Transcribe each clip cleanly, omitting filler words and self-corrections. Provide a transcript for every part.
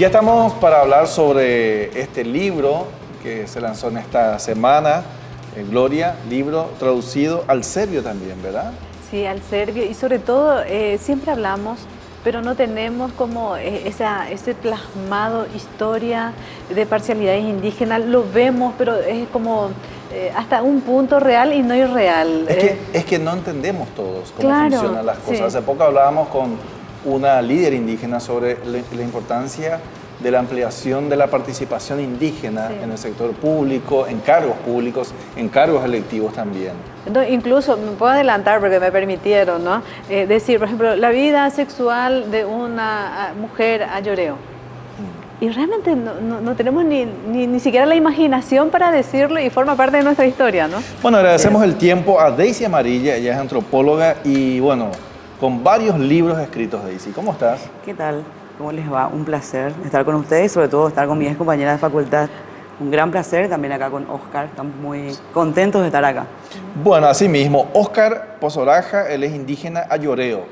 Ya estamos para hablar sobre este libro que se lanzó en esta semana, Gloria, libro traducido al serbio también, ¿verdad? Sí, al serbio, y sobre todo siempre hablamos, pero no tenemos como ese plasmado historia de parcialidades indígenas, lo vemos, pero es como hasta un punto real y no irreal. Es que no entendemos todos cómo Claro, funcionan las cosas. sí. Hace poco hablábamos con una líder indígena sobre la importancia de la ampliación de la participación indígena Sí. en el sector público, en cargos públicos, en cargos electivos también. No, incluso, me puedo adelantar porque me permitieron, ¿no? Decir, por ejemplo, la vida sexual de una mujer ayoreo. Y realmente no tenemos ni siquiera la imaginación para decirlo y forma parte de nuestra historia, ¿no? Bueno, agradecemos el tiempo a Daisy Amarilla, ella es antropóloga y bueno, con varios libros escritos. Daisy, ¿cómo estás? ¿Qué tal? ¿Cómo les va? Un placer estar con ustedes, sobre todo estar con mis compañeras de facultad. Un gran placer también acá con Oscar, estamos muy contentos de estar acá. Bueno, así mismo, Oscar Pozoraja, él es indígena ayoreo.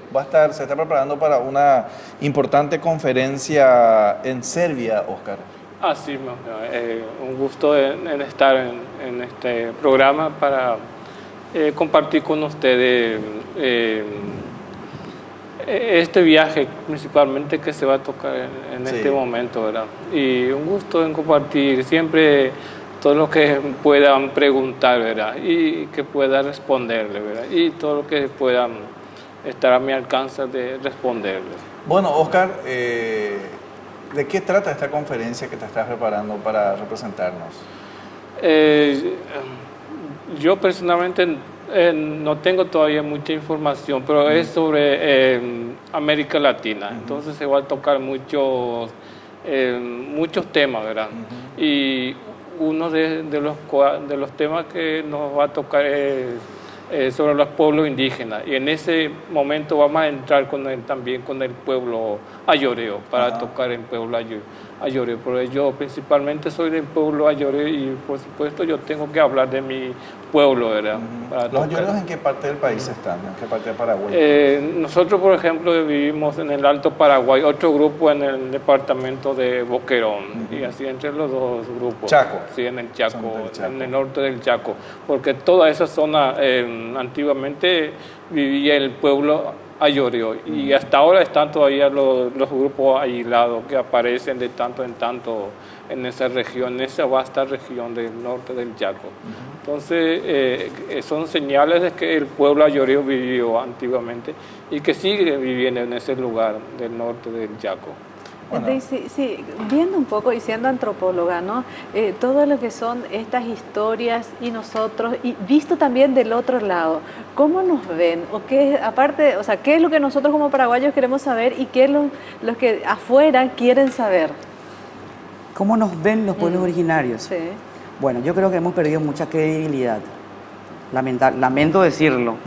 Se está preparando para una importante conferencia en Serbia, Oscar. Así, un gusto en estar en este programa para compartir con ustedes este viaje principalmente que se va a tocar en Sí. este momento, ¿verdad? Y un gusto en compartir siempre todo lo que puedan preguntar, ¿verdad? Y que pueda responderle, ¿verdad? Y todo lo que puedan estar a mi alcance de responderle. Bueno, Oscar, ¿de qué trata esta conferencia que te estás preparando para representarnos? Yo personalmente no tengo todavía mucha información, pero es sobre América Latina. Entonces se va a tocar muchos temas, ¿verdad? Y uno de los temas que nos va a tocar es sobre los pueblos indígenas. Y en ese momento vamos a entrar también con el pueblo ayoreo, para tocar el pueblo ayoreo. Porque yo principalmente soy del pueblo ayoreo y por supuesto yo tengo que hablar de mi pueblo, ¿verdad? ¿Los ayoreos en qué parte del país están? ¿En qué parte de Paraguay? Nosotros, por ejemplo, vivimos en el Alto Paraguay, otro grupo en el departamento de Boquerón, y así entre los dos grupos. Chaco. Sí, en el Chaco, Son del Chaco. en el norte del Chaco, porque toda esa zona antiguamente vivía el pueblo ayoreo, y hasta ahora están todavía los grupos aislados que aparecen de tanto en tanto en esa región, en esa vasta región del norte del Chaco. Entonces, son señales de que el pueblo ayoreo vivió antiguamente y que sigue viviendo en ese lugar del norte del Chaco. Bueno. Sí, viendo un poco y siendo antropóloga, ¿no? Todo lo que son estas historias y nosotros, y visto también del otro lado, ¿cómo nos ven? O qué, aparte, o sea, ¿qué es lo que nosotros como paraguayos queremos saber y qué es los que afuera quieren saber? ¿Cómo nos ven los pueblos originarios? Sí. Bueno, yo creo que hemos perdido mucha credibilidad. Lamento decirlo,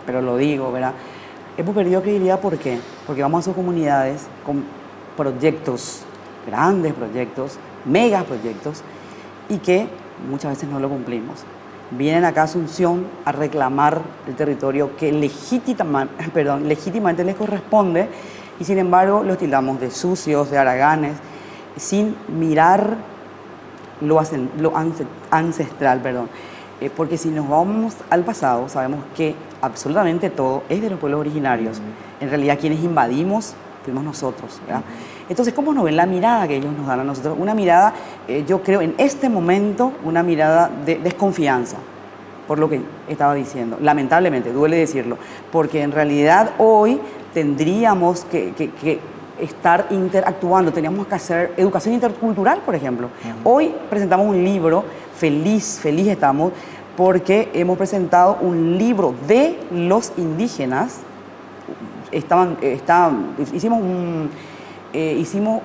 pero lo digo, ¿verdad? Hemos perdido credibilidad, ¿por qué? Porque vamos a sus comunidades con proyectos, grandes proyectos, megaproyectos, y que muchas veces no lo cumplimos. Vienen acá a Asunción a reclamar el territorio que legítimamente les corresponde, y sin embargo los tildamos de sucios, de haraganes, sin mirar lo ancestral, porque si nos vamos al pasado, sabemos que absolutamente todo es de los pueblos originarios. En realidad, quienes invadimos fuimos nosotros, ¿verdad? Entonces, ¿cómo nos ven la mirada que ellos nos dan a nosotros? Una mirada, yo creo, en este momento, una mirada de desconfianza, por lo que estaba diciendo. Lamentablemente, duele decirlo, porque en realidad hoy tendríamos que estar interactuando, teníamos que hacer educación intercultural, por ejemplo. Hoy presentamos un libro, feliz estamos, porque hemos presentado un libro de los indígenas. Hicimos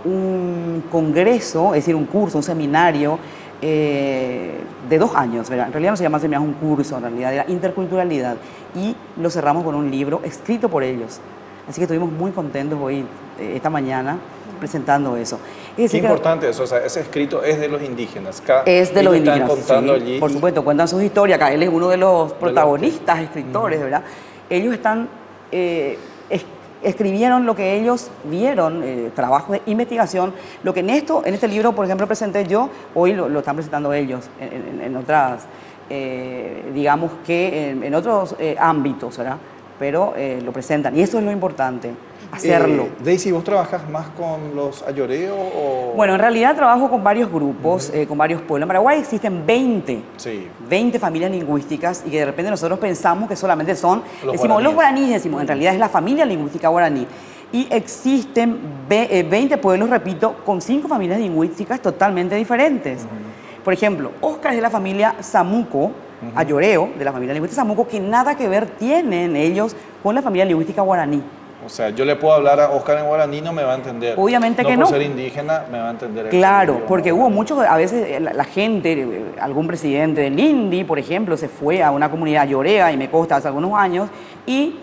un congreso, es decir, un curso, un seminario de 2 años, ¿verdad? En realidad no se llama seminario, es un curso, en realidad era interculturalidad, y lo cerramos con un libro escrito por ellos. Así que estuvimos muy contentos hoy, esta mañana, presentando eso. Es decir, qué importante eso, o sea, ese escrito es de los indígenas. Es de los indígenas, están contando sí, allí. Por supuesto, cuentan sus historias acá. Él es uno de los protagonistas, escritores, ¿verdad? Ellos están escribieron lo que ellos vieron, trabajo de investigación, lo que en este libro, por ejemplo, presenté yo, hoy lo están presentando ellos en otras, digamos que en otros ámbitos, ¿verdad? Pero lo presentan, y eso es lo importante, hacerlo. Daisy, ¿vos trabajas más con los ayoreos o...? Bueno, en realidad trabajo con varios grupos, con varios pueblos. En Paraguay existen 20 familias lingüísticas, y que de repente nosotros pensamos que solamente son, los guaraníes, decimos, en realidad es la familia lingüística guaraní. Y existen 20 pueblos, repito, con 5 familias lingüísticas totalmente diferentes. Por ejemplo, Óscar es de la familia Samuco, ayoreo, de la familia lingüística Samuco, que nada que ver tienen ellos con la familia lingüística guaraní. O sea, yo le puedo hablar a Óscar en guaraní, no me va a entender. Obviamente que no. Por ser indígena, me va a entender. Claro, porque hubo muchos, a veces la gente, algún presidente del INDI, por ejemplo, se fue a una comunidad ayorea, y me consta hace algunos años, y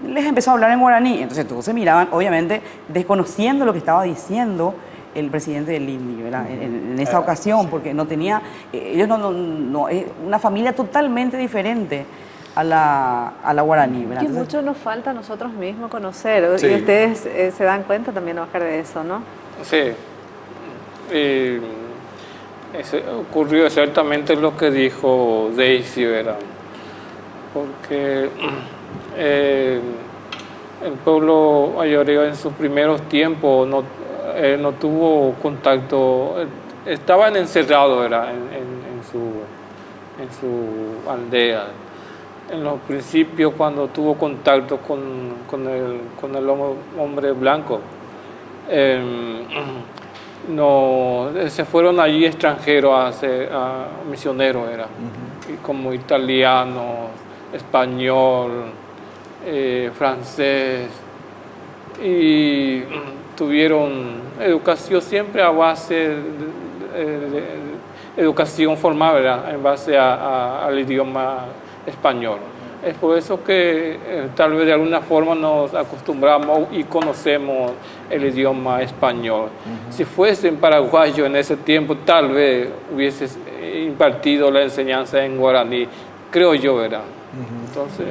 les empezó a hablar en guaraní. Entonces todos se miraban, obviamente, desconociendo lo que estaba diciendo el presidente del INDI, ¿verdad? En esa ocasión, porque no tenía, ellos no, es una familia totalmente diferente a la guaraní, ¿verdad? Que Entonces, mucho nos falta a nosotros mismos conocer, y ustedes se dan cuenta también, Óscar, de eso, ¿no? Sí. Ocurrió exactamente lo que dijo Daisy, ¿verdad? Porque el pueblo ayoreo en sus primeros tiempos no tuvo contacto, estaban encerrados, ¿verdad? En su aldea. En los principios, cuando tuvo contacto con el hombre blanco, se fueron allí extranjeros a misioneros, era, como italiano, español, francés, y tuvieron educación siempre a base de educación formal, ¿verdad? En base al idioma español. Es por eso que tal vez de alguna forma nos acostumbramos y conocemos el idioma español. Si fuesen paraguayos en ese tiempo, tal vez hubiese impartido la enseñanza en guaraní, creo yo, ¿verdad? Entonces,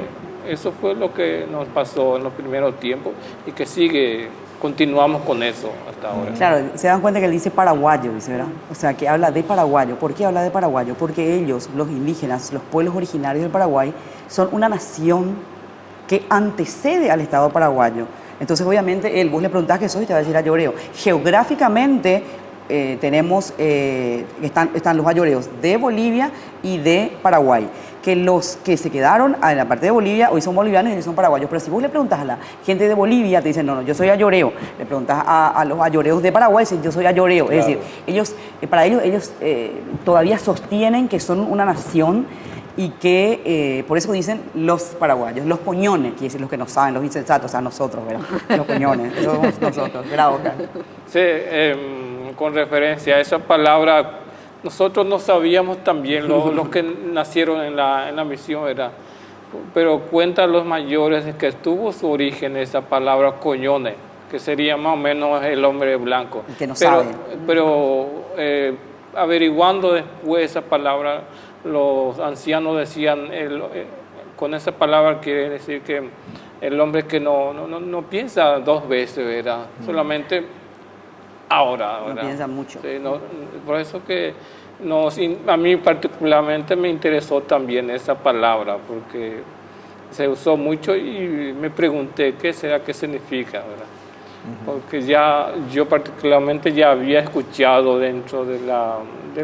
eso fue lo que nos pasó en los primeros tiempos y que continuamos con eso hasta ahora. Claro, se dan cuenta que él dice paraguayo, dice, ¿verdad? O sea, que habla de paraguayo. ¿Por qué habla de paraguayo? Porque ellos, los indígenas, los pueblos originarios del Paraguay, son una nación que antecede al Estado paraguayo. Entonces, obviamente, vos le preguntás qué sos y te va a decir ayoreo. Geográficamente, tenemos, están los ayoreos de Bolivia y de Paraguay, que los que se quedaron en la parte de Bolivia hoy son bolivianos y ellos son paraguayos. Pero si vos le preguntas a la gente de Bolivia, te dicen, no, yo soy ayoreo. Le preguntas a los ayoreos de Paraguay, dicen, yo soy ayoreo. Claro. Es decir, para ellos todavía sostienen que son una nación y que por eso dicen los paraguayos, los poñones, quiere decir los que no saben, los insensatos, a nosotros, ¿verdad? Los poñones, eso somos nosotros, ¿verdad, Óscar? Sí, con referencia a esa palabra, nosotros no sabíamos también, los que nacieron en la misión, ¿verdad? Pero cuentan los mayores que tuvo su origen esa palabra coñones, que sería más o menos el hombre blanco. Que no sabe. Pero averiguando después esa palabra, los ancianos decían, con esa palabra quiere decir que el hombre que no piensa dos veces, ¿verdad? Solamente ahora, ¿verdad? No piensa mucho. Sí, por eso que a mí particularmente me interesó también esa palabra, porque se usó mucho y me pregunté qué significa, ¿verdad? Porque yo particularmente ya había escuchado dentro de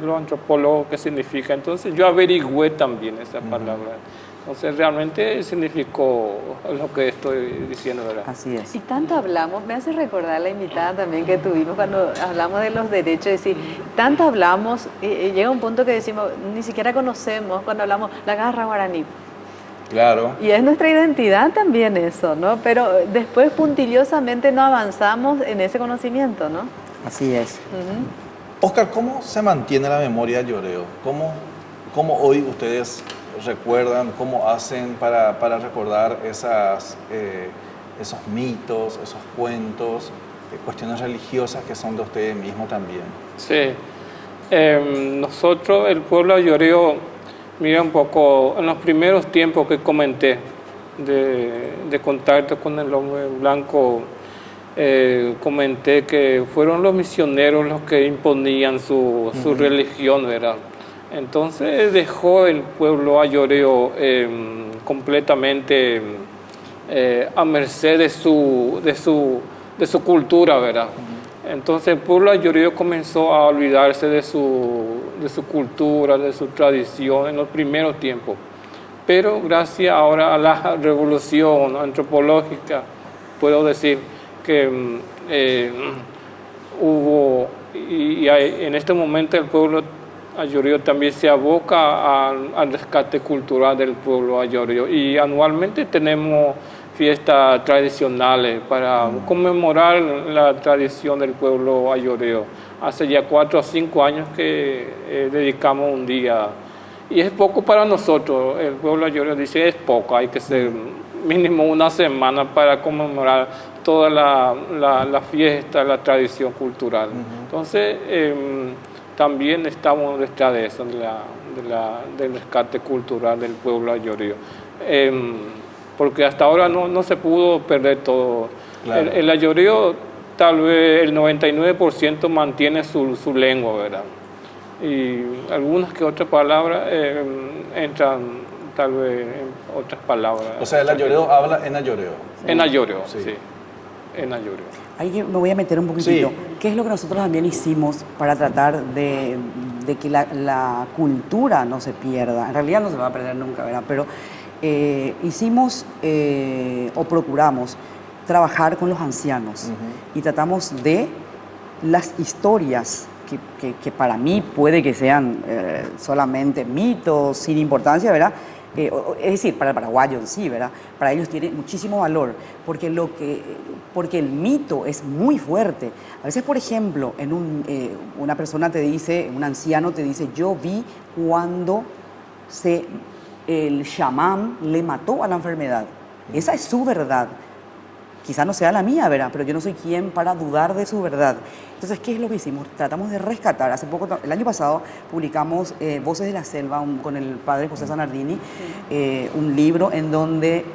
los antropólogos qué significa, entonces yo averigüé también esa palabra. Entonces realmente significó lo que estoy diciendo, ¿verdad? Así es. Y tanto hablamos, me hace recordar la invitada también que tuvimos cuando hablamos de los derechos, es decir, tanto hablamos y llega un punto que decimos, ni siquiera conocemos cuando hablamos la garra guaraní. Claro. Y es nuestra identidad también eso, ¿no? Pero después puntillosamente no avanzamos en ese conocimiento, ¿no? Así es. Óscar, ¿cómo se mantiene la memoria ayoreo? ¿Cómo hoy ustedes recuerdan, cómo hacen para recordar esos mitos, esos cuentos, cuestiones religiosas que son de ustedes mismos también? Sí. Nosotros, el pueblo ayoreo, mira un poco, en los primeros tiempos que comenté, de contacto con el hombre blanco, comenté que fueron los misioneros los que imponían su religión, ¿verdad? Entonces dejó el pueblo ayoreo completamente a merced de su cultura, ¿verdad? Entonces el pueblo ayoreo comenzó a olvidarse de su cultura, de su tradición en los primeros tiempos. Pero gracias ahora a la revolución antropológica, puedo decir que hubo, y en este momento el pueblo ayoreo también se aboca al rescate cultural del pueblo ayoreo. Y anualmente tenemos fiestas tradicionales para conmemorar la tradición del pueblo ayoreo. Hace ya 4 o 5 años que dedicamos un día. Y es poco para nosotros. El pueblo ayoreo dice es poco, hay que ser mínimo una semana para conmemorar toda la fiesta, la tradición cultural. Entonces, también estamos detrás de eso, del rescate cultural del pueblo ayoreo. Porque hasta ahora no se pudo perder todo. Claro. El ayoreo, tal vez el 99% mantiene su lengua, ¿verdad? Y algunas que otras palabras entran tal vez en otras palabras. O sea, el ayoreo habla en ayoreo. En ayoreo, sí. En ayoreo. Ahí me voy a meter un poquitito. Sí. ¿Qué es lo que nosotros también hicimos para tratar de que la cultura no se pierda? En realidad no se va a perder nunca, ¿verdad? Pero hicimos o procuramos trabajar con los ancianos y tratamos de las historias que para mí puede que sean solamente mitos sin importancia, ¿verdad? Es decir, para el paraguayo en sí, ¿verdad? Para ellos tiene muchísimo valor, porque el mito es muy fuerte. A veces, por ejemplo, una persona te dice, un anciano te dice, yo vi cuando el chamán le mató a la enfermedad. Esa es su verdad. Quizá no sea la mía, ¿verdad? Pero yo no soy quien para dudar de su verdad. Entonces, ¿qué es lo que hicimos? Tratamos de rescatar. Hace poco, el año pasado, publicamos Voces de la Selva con el padre José Zanardini, un libro en donde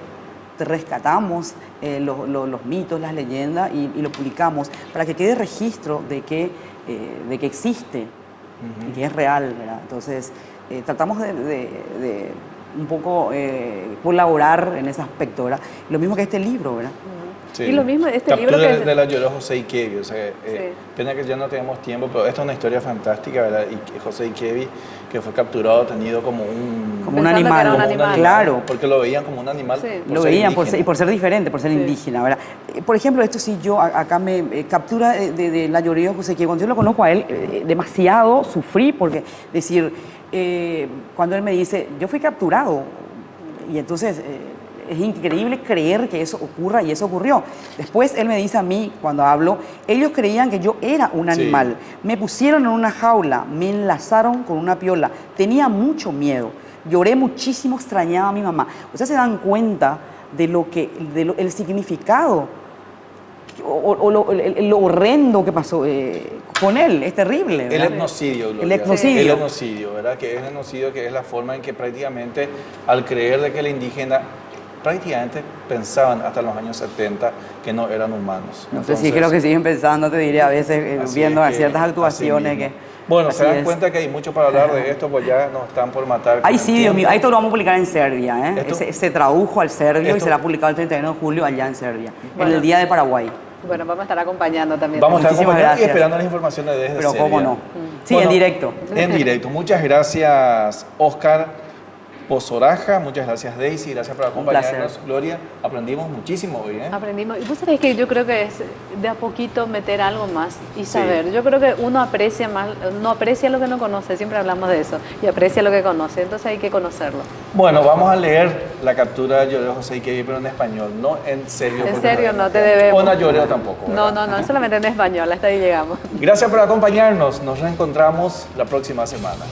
rescatamos los mitos, las leyendas y lo publicamos para que quede registro de que existe y que es real, ¿verdad? Entonces, tratamos de un poco colaborar en ese aspecto, ¿verdad? Lo mismo que este libro, ¿verdad? Sí. Y lo mismo este Captura libro que de la lloró José Ikevi, o sea, pena que ya no tenemos tiempo, pero esta es una historia fantástica, ¿verdad? Y José Ikevi, que fue capturado, tenido como un animal, claro. Porque lo veían como un animal. Sí. Lo veían por ser diferente, por ser indígena, ¿verdad? Por ejemplo, esto sí, yo acá me captura de la lloró José Ikevi. Cuando yo lo conozco a él, demasiado sufrí, porque decir, cuando él me dice, yo fui capturado, y entonces es increíble creer que eso ocurra, y eso ocurrió. Después él me dice a mí, cuando hablo, ellos creían que yo era un animal. Me pusieron en una jaula, me enlazaron con una piola. Tenía mucho miedo, lloré muchísimo, extrañaba a mi mamá. O sea, se dan cuenta de el significado o lo horrendo que pasó con él. Es terrible, ¿verdad? El etnocidio, Gloria. El etnocidio. El etnocidio, ¿verdad? Que es el etnocidio, que es la forma en que prácticamente, al creer de que el indígena prácticamente pensaban hasta los años 70 que no eran humanos. No sé si creo que siguen pensando, te diré a veces, viendo ciertas actuaciones que... Bueno, se dan cuenta que hay mucho para hablar de esto, pues ya nos están por matar. Ay, sí, Dios mío, esto lo vamos a publicar en Serbia, ¿eh? Se tradujo al serbio y será publicado el 31 de julio allá en Serbia, en el Día de Paraguay. Bueno, vamos a estar acompañando también. Vamos a estar acompañando y esperando las informaciones desde Pero Serbia. cómo no. Sí, bueno, en directo. En directo. Muchas gracias, Oscar Pozoraja, muchas gracias, Daisy, gracias por acompañarnos, Gloria. Aprendimos muchísimo hoy, ¿eh? Aprendimos. Y vos sabés que yo creo que es de a poquito meter algo más y saber. Sí. Yo creo que uno aprecia más, no aprecia lo que no conoce, siempre hablamos de eso, y aprecia lo que conoce, entonces hay que conocerlo. Bueno, vamos a leer la captura de Lloreo José Ikevi, pero en español, no en serio. En serio, no te debemos. O no Lloreo tampoco, ¿verdad? No, solamente en español, hasta ahí llegamos. Gracias por acompañarnos, nos reencontramos la próxima semana.